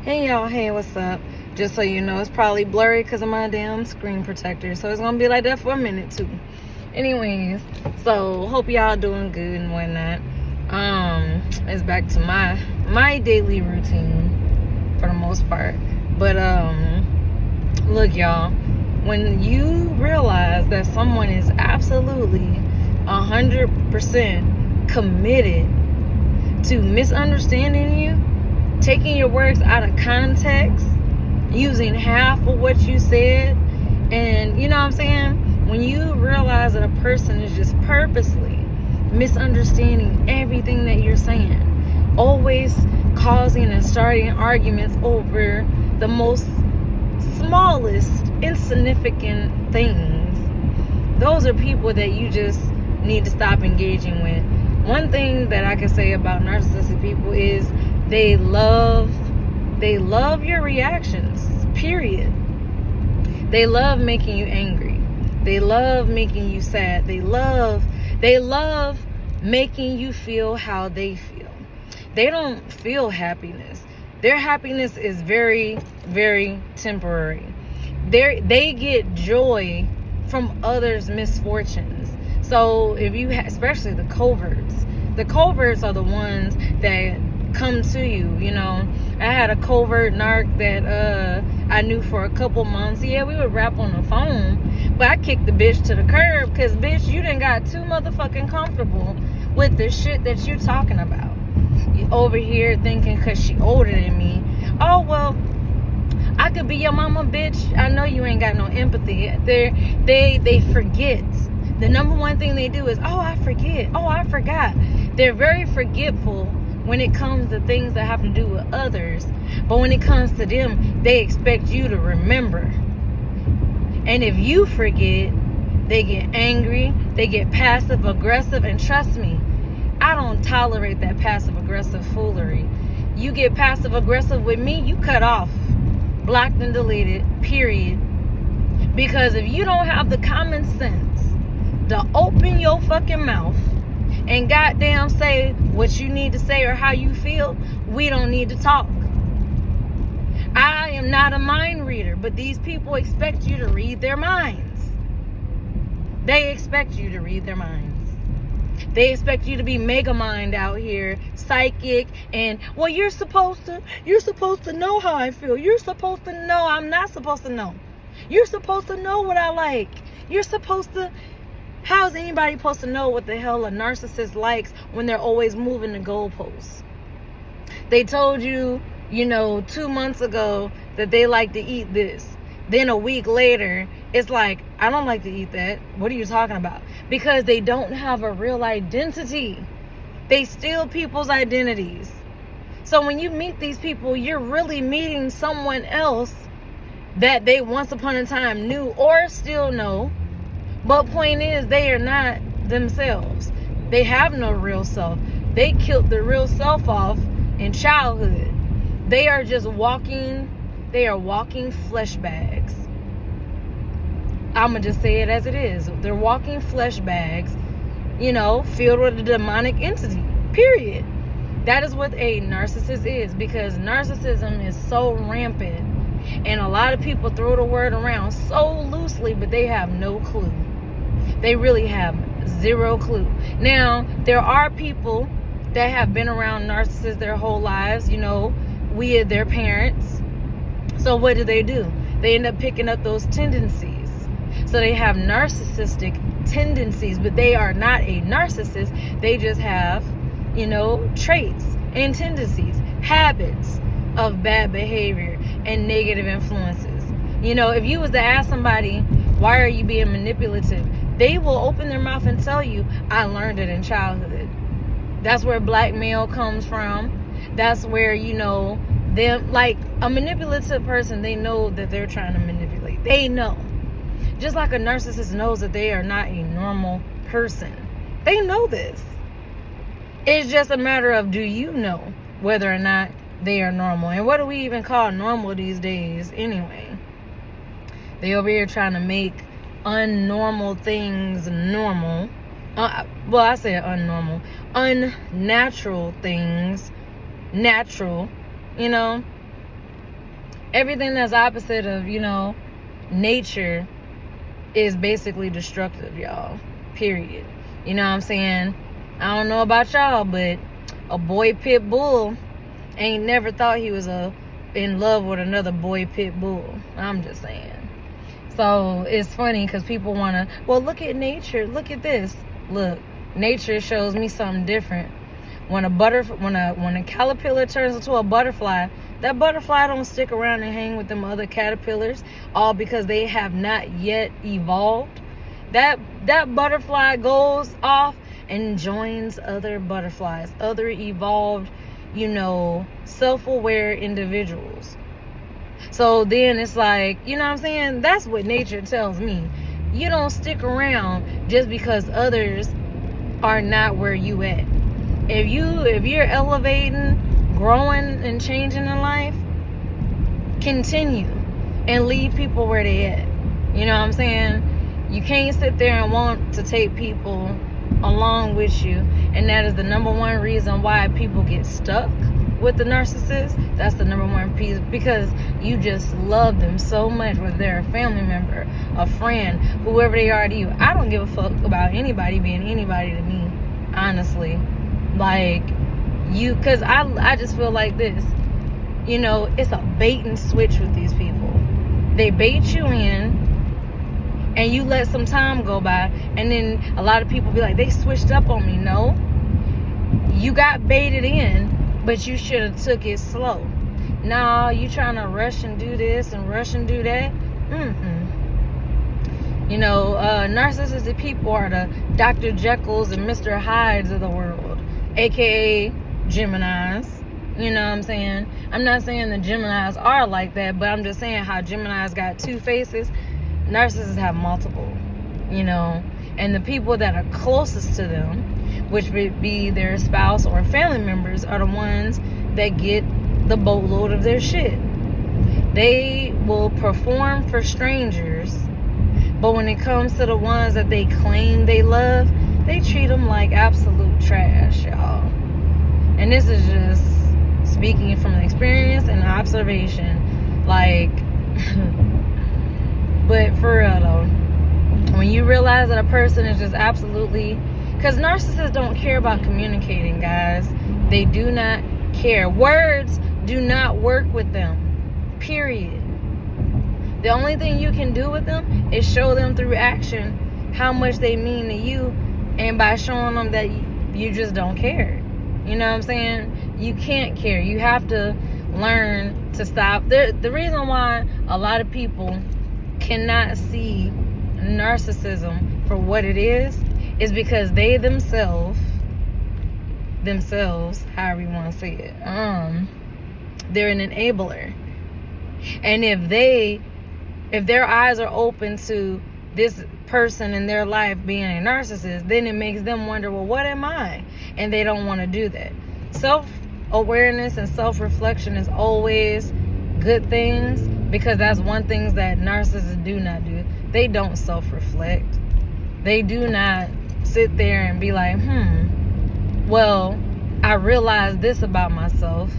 Hey y'all, hey, what's up? Just so you know, it's probably blurry because of my damn screen protector, so it's gonna be like that for a minute too. Anyways, so hope y'all doing good and whatnot. It's back to my daily routine for the most part. But look y'all, when you realize that someone is absolutely 100% committed to misunderstanding you, taking your words out of context, using half of what you said, and you know what I'm saying? When you realize that a person is just purposely misunderstanding everything that you're saying, always causing and starting arguments over the most smallest, insignificant things, those are people that you just need to stop engaging with. One thing that I can say about narcissistic people is they love your reactions, period. They love making you angry. They love making you sad. They love making you feel how they feel. They don't feel happiness. Their happiness is very, very temporary. They get joy from others' misfortunes. So if you especially the coverts are the ones that come to you. You know, I had a covert narc that I knew for a couple months. Yeah, we would rap on the phone, but I kicked the bitch to the curb because, bitch, you done got too motherfucking comfortable with the shit that you talking about. You over here thinking because she older than me, oh well, I could be your mama, bitch. I know you ain't got no empathy. They forget. The number one thing they do is, oh, I forget. Oh, I forgot. They're very forgetful when it comes to things that have to do with others. But when it comes to them, they expect you to remember. And if you forget, they get angry, they get passive aggressive, and trust me, I don't tolerate that passive aggressive foolery. You get passive aggressive with me, you cut off, blocked and deleted, period. Because if you don't have the common sense to open your fucking mouth and goddamn say what you need to say or how you feel, we don't need to talk. I am not a mind reader, but these people expect you to read their minds. They expect you to read their minds. They expect you to be mega mind out here, psychic, and well, you're supposed to know how I feel. You're supposed to know. I'm not supposed to know. You're supposed to know what I like. You're supposed to. How is anybody supposed to know what the hell a narcissist likes when they're always moving the goalposts? They told you, 2 months ago that they like to eat this. Then a week later, it's like, I don't like to eat that. What are you talking about? Because they don't have a real identity. They steal people's identities. So when you meet these people, you're really meeting someone else that they once upon a time knew or still know. But point is, they are not themselves. They have no real self. They killed the real self off in childhood. They are just walking flesh bags. I'ma just say it as it is. They're walking flesh bags, filled with a demonic entity. Period. That is what a narcissist is, because narcissism is so rampant. And a lot of people throw the word around so loosely, but they have no clue. They really have zero clue. Now, there are people that have been around narcissists their whole lives, we are their parents. So what do? They end up picking up those tendencies. So they have narcissistic tendencies, but they are not a narcissist. They just have, traits and tendencies, habits of bad behavior and negative influences. If you was to ask somebody, why are you being manipulative? They will open their mouth and tell you, I learned it in childhood. That's where blackmail comes from. That's where, them, like a manipulative person, they know that they're trying to manipulate. They know. Just like a narcissist knows that they are not a normal person. They know this. It's just a matter of, do you know whether or not they are normal? And what do we even call normal these days anyway? They over here trying to make unnormal things normal. I said unnormal. Unnatural things natural. Everything that's opposite of, nature is basically destructive, y'all. Period. You know what I'm saying? I don't know about y'all, but a boy pit bull ain't never thought he was in love with another boy pit bull. I'm just saying. So it's funny because people want to, well, look at nature. Look at this. Look, nature shows me something different. When a caterpillar turns into a butterfly, that butterfly don't stick around and hang with them other caterpillars, all because they have not yet evolved. That butterfly goes off and joins other butterflies, other evolved, self-aware individuals. So then it's like, you know what I'm saying? That's what nature tells me. You don't stick around just because others are not where you at. If you're elevating, growing, and changing in life, continue and leave people where they at. You know what I'm saying? You can't sit there and want to take people along with you, and that is the number one reason why people get stuck with the narcissist. That's the number one piece, because you just love them so much, whether they're a family member, a friend, whoever they are to you. I don't give a fuck about anybody being anybody to me, honestly. Because I just feel like this, it's a bait and switch with these people. They bait you in, and you let some time go by, and then a lot of people be like, they switched up on me. No, you got baited in, but you should have took it slow. Nah, you trying to rush and do this and rush and do that. Narcissistic people are the Dr. Jekylls and Mr. Hydes of the world, aka Geminis. You know what I'm saying? I'm not saying the Geminis are like that, but I'm just saying how Geminis got two faces. Narcissists have multiple, and the people that are closest to them, which would be their spouse or family members, are the ones that get the boatload of their shit. They will perform for strangers, but when it comes to the ones that they claim they love, they treat them like absolute trash, y'all. And this is just speaking from experience and observation. But for real though, when you realize that a person is just absolutely, because narcissists don't care about communicating, guys. They do not care. Words do not work with them, period. The only thing you can do with them is show them through action how much they mean to you, and by showing them that you just don't care. You know what I'm saying? You can't care. You have to learn to stop. The reason why a lot of people cannot see narcissism for what it is because they themselves, however you want to say it, they're an enabler. And if their eyes are open to this person in their life being a narcissist, then it makes them wonder, well, what am I? And they don't want to do that. Self-awareness and self-reflection is always good things, because that's one thing that narcissists do not do. They don't self-reflect. They do not sit there and be like, well, I realized this about myself.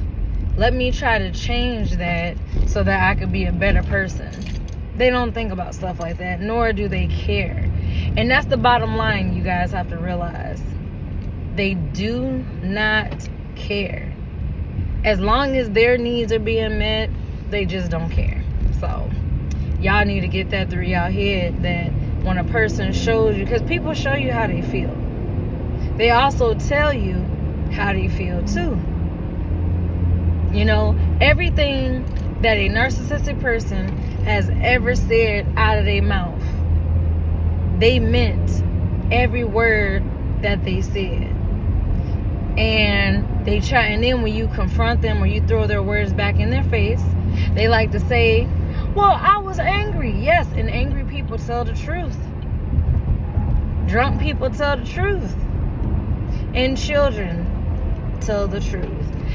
Let me try to change that so that I could be a better person. They don't think about stuff like that, nor do they care. And that's the bottom line you guys have to realize. They do not care. As long as their needs are being met, they just don't care. So y'all need to get that through y'all head, that when a person shows you, because people show you how they feel, they also tell you how they feel too. Everything that a narcissistic person has ever said out of their mouth, they meant every word that they said. And they try, and then when you confront them or you throw their words back in their face, they like to say, well, I was angry. Yes, and angry people tell the truth. Drunk people tell the truth. And children tell the truth.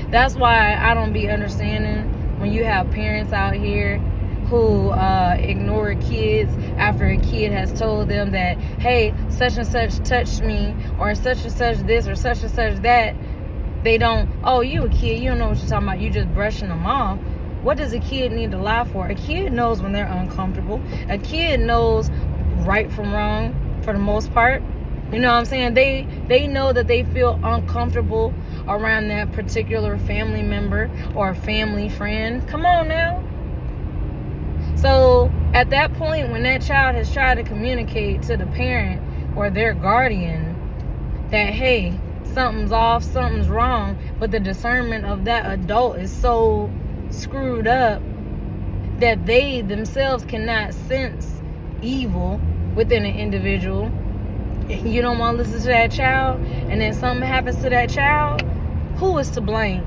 That's why I don't be understanding when you have parents out here who ignore kids after a kid has told them that, hey, such and such touched me, or such and such this, or such and such that. They don't, oh, you a kid, you don't know what you're talking about, you just brushing them off. What does a kid need to lie for? A kid knows when they're uncomfortable. A kid knows right from wrong for the most part. You know what I'm saying? They know that they feel uncomfortable around that particular family member or family friend. Come on now. So at that point, when that child has tried to communicate to the parent or their guardian that, hey, something's off, something's wrong, but the discernment of that adult is so screwed up that they themselves cannot sense evil within an individual, you don't want to listen to that child, and then something happens to that child, who is to blame?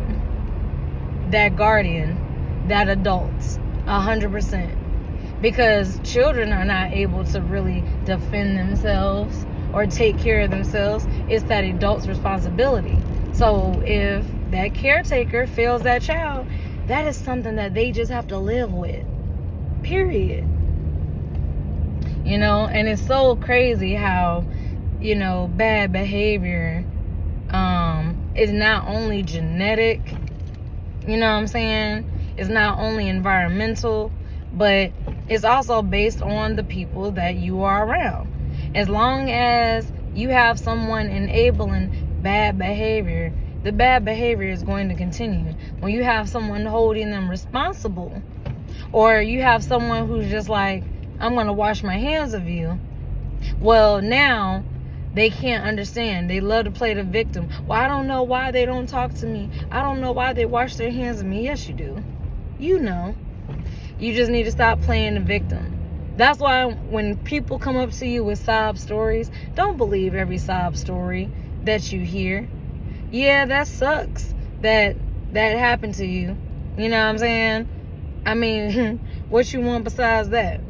That guardian, that adult, 100%. Because children are not able to really defend themselves or take care of themselves. It's that adult's responsibility. So if that caretaker fails that child, that is something that they just have to live with. Period. You know, and it's so crazy how, you know, bad behavior is not only genetic, you know what I'm saying? It's not only environmental, but it's also based on the people that you are around. As long as you have someone enabling bad behavior, the bad behavior is going to continue. When you have someone holding them responsible, or you have someone who's just like, I'm going to wash my hands of you, well, now they can't understand. They love to play the victim. Well, I don't know why they don't talk to me. I don't know why they wash their hands of me. Yes, you do. You know. You just need to stop playing the victim. That's why when people come up to you with sob stories, don't believe every sob story that you hear. Yeah, that sucks that happened to you. You know what I'm saying? I mean, what you want besides that?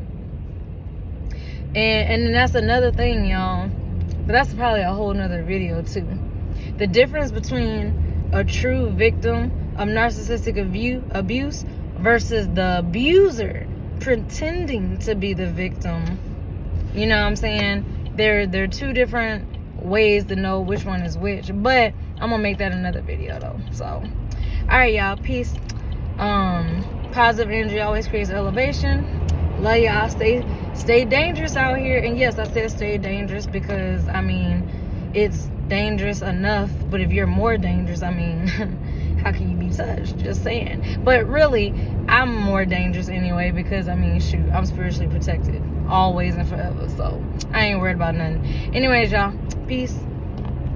And then that's another thing, y'all. But that's probably a whole nother video too. The difference between a true victim of narcissistic abuse versus the abuser pretending to be the victim. You know what I'm saying? There are two different ways to know which one is which. But I'm gonna make that another video though. So, all right, y'all. Peace. Positive energy always creates elevation. Love y'all. Stay dangerous out here. And yes, I said stay dangerous because, I mean, it's dangerous enough. But if you're more dangerous, I mean, how can you be touched? Just saying. But really, I'm more dangerous anyway because, I mean, shoot, I'm spiritually protected always and forever. So I ain't worried about nothing. Anyways, y'all. Peace.